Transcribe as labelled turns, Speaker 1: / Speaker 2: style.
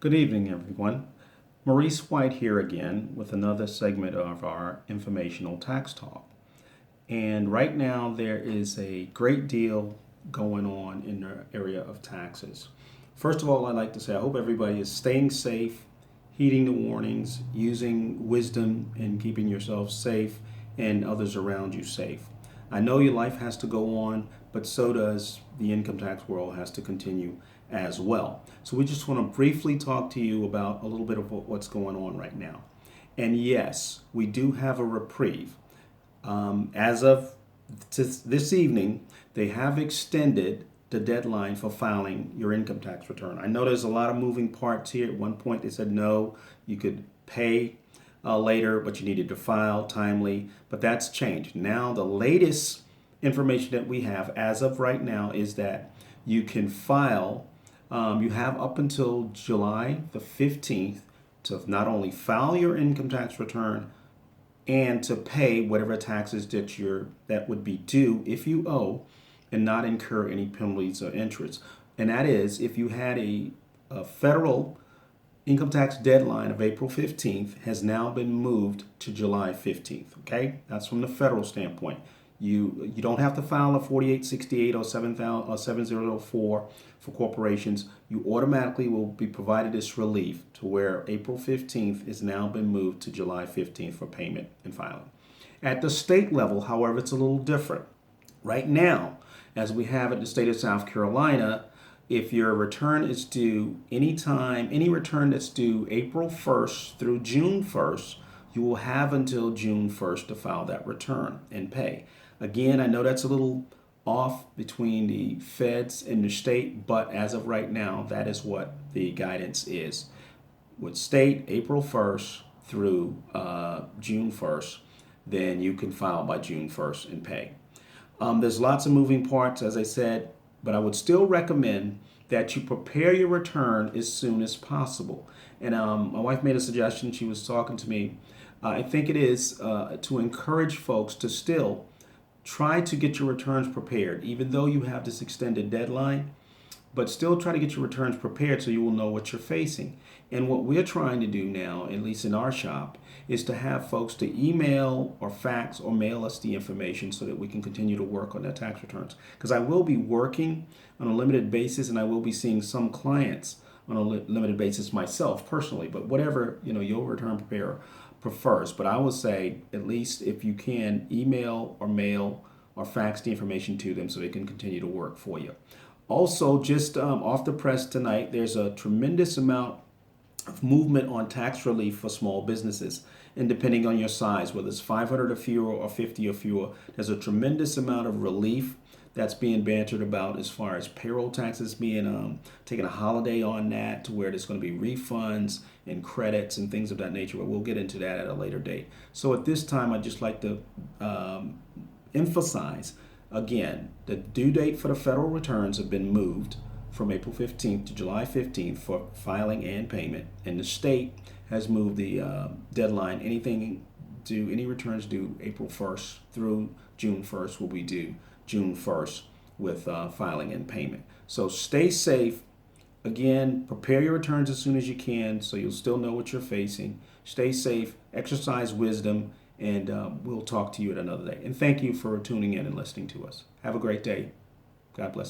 Speaker 1: Good evening, everyone. Maurice White here again with another segment of our Informational Tax Talk. And right now, there is a great deal going on in the area of taxes. First of all, I'd like to say I hope everybody is staying safe, heeding the warnings, using wisdom, and keeping yourself safe and others around you safe. I know your life has to go on, but so does the income tax world has to continue as well. So we just want to briefly talk to you about a little bit of what's going on right now. And yes, we do have a reprieve. As of this evening, they have extended the deadline for filing your income tax return. I know there's a lot of moving parts here. At one point, they said no, you could pay later, but you needed to file timely. But that's changed. Now, the latest information that we have as of right now is that you can file, you have up until July the 15th to not only file your income tax return and to pay whatever taxes that would be due if you owe and not incur any penalties or interest. And that is if you had a federal income tax deadline of April 15th has now been moved to July 15th. Okay, that's from the federal standpoint. You don't have to file a 4868 or 7004 for corporations. You automatically will be provided this relief to where April 15th has now been moved to July 15th for payment and filing. At the state level, however, it's a little different. Right now, as we have at the state of South Carolina, if your return is due anytime, any return that's due April 1st through June 1st, you will have until June 1st to file that return and pay. Again, I know that's a little off between the feds and the state, but as of right now, that is what the guidance is. With state, April 1st through June 1st, then you can file by June 1st and pay. There's lots of moving parts, as I said, but I would still recommend that you prepare your return as soon as possible. And my wife made a suggestion. She was talking to me. I think it is to encourage folks to still try to get your returns prepared, even though you have this extended deadline, but still try to get your returns prepared so you will know what you're facing. And what we're trying to do now, at least in our shop, is to have folks to email or fax or mail us the information so that we can continue to work on their tax returns. Because I will be working on a limited basis and I will be seeing some clients on a limited basis myself personally, but whatever, your return preparer prefers. But I would say, at least if you can, email or mail or fax the information to them so they can continue to work for you. Also, just off the press tonight, there's a tremendous amount of movement on tax relief for small businesses. And depending on your size, whether it's 500 or fewer or 50 or fewer, there's a tremendous amount of relief that's being bantered about as far as payroll taxes being taking a holiday on that, to where there's going to be refunds and credits and things of that nature. But we'll get into that at a later date. So at this time, I'd just like to emphasize again, the due date for the federal returns have been moved from April 15th to July 15th for filing and payment. And the state has moved the deadline. Any returns due April 1st through June 1st will be due June 1st with filing and payment. So stay safe. Again, prepare your returns as soon as you can so you'll still know what you're facing. Stay safe, exercise wisdom, and we'll talk to you at another day. And thank you for tuning in and listening to us. Have a great day. God bless.